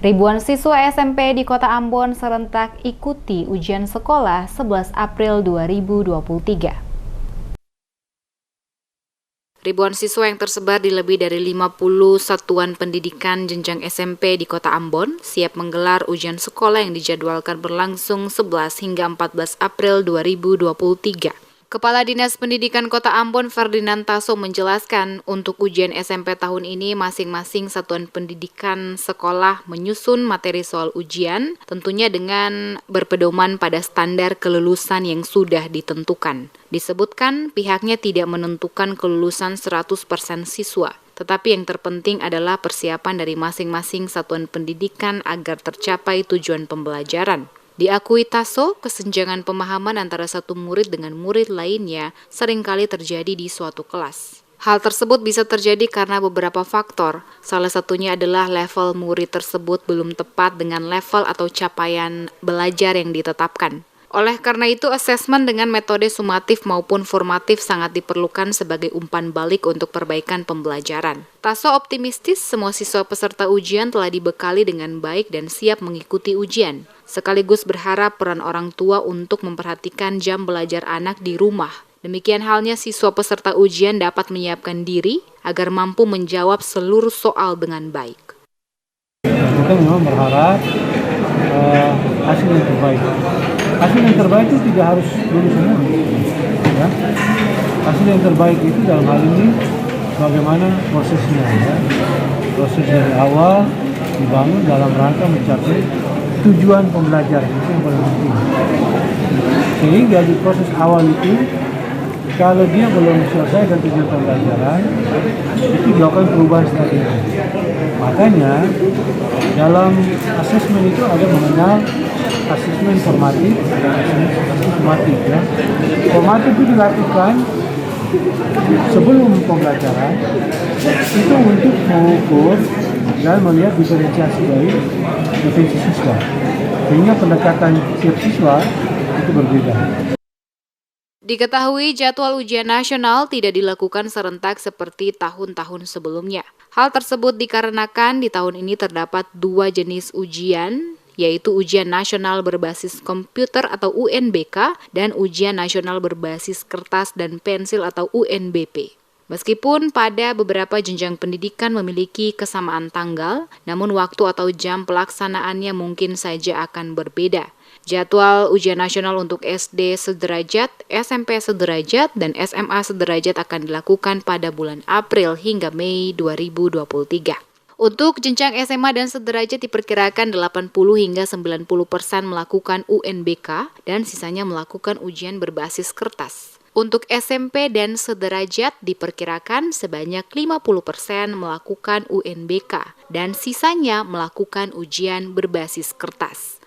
Ribuan siswa SMP di Kota Ambon serentak ikuti ujian sekolah 11 April 2023. Ribuan siswa yang tersebar di lebih dari 50 satuan pendidikan jenjang SMP di Kota Ambon siap menggelar ujian sekolah yang dijadwalkan berlangsung 11 hingga 14 April 2023. Kepala Dinas Pendidikan Kota Ambon Ferdinand Taso menjelaskan untuk ujian SMP tahun ini masing-masing satuan pendidikan sekolah menyusun materi soal ujian tentunya dengan berpedoman pada standar kelulusan yang sudah ditentukan. Disebutkan pihaknya tidak menentukan kelulusan 100% siswa, tetapi yang terpenting adalah persiapan dari masing-masing satuan pendidikan agar tercapai tujuan pembelajaran. Diakui Taso, kesenjangan pemahaman antara satu murid dengan murid lainnya seringkali terjadi di suatu kelas. Hal tersebut bisa terjadi karena beberapa faktor. Salah satunya adalah level murid tersebut belum tepat dengan level atau capaian belajar yang ditetapkan. Oleh karena itu, asesmen dengan metode sumatif maupun formatif sangat diperlukan sebagai umpan balik untuk perbaikan pembelajaran. Taso optimistis semua siswa peserta ujian telah dibekali dengan baik dan siap mengikuti ujian. Sekaligus berharap peran orang tua untuk memperhatikan jam belajar anak di rumah. Demikian halnya siswa peserta ujian dapat menyiapkan diri agar mampu menjawab seluruh soal dengan baik. Kita memang berharap hasil yang terbaik. Hasil yang terbaik itu tidak harus lulus semua. Ya. Hasil yang terbaik itu dalam hal ini bagaimana prosesnya. Ya. Proses dari awal dibangun dalam rangka mencapai tujuan pembelajaran, itu yang paling penting. Sehingga di proses awal itu, kalau dia belum selesai dengan tujuan pembelajaran, itu dilakukan perubahan strategi. Makanya dalam asesmen itu ada mengenal asesmen formatif dan asesmen sumatif. Ya. Formatif itu dilakukan sebelum pembelajaran, itu untuk mengukur dan melihat diferensiasi dari potensi siswa, sehingga pendekatan setiap siswa itu berbeda. Diketahui jadwal ujian nasional tidak dilakukan serentak seperti tahun-tahun sebelumnya. Hal tersebut dikarenakan di tahun ini terdapat dua jenis ujian, yaitu ujian nasional berbasis komputer atau UNBK dan ujian nasional berbasis kertas dan pensil atau UNBP. Meskipun pada beberapa jenjang pendidikan memiliki kesamaan tanggal, namun waktu atau jam pelaksanaannya mungkin saja akan berbeda. Jadwal ujian nasional untuk SD sederajat, SMP sederajat, dan SMA sederajat akan dilakukan pada bulan April hingga Mei 2023. Untuk jenjang SMA dan sederajat diperkirakan 80 hingga 90% melakukan UNBK dan sisanya melakukan ujian berbasis kertas. Untuk SMP dan sederajat diperkirakan sebanyak 50% melakukan UNBK dan sisanya melakukan ujian berbasis kertas.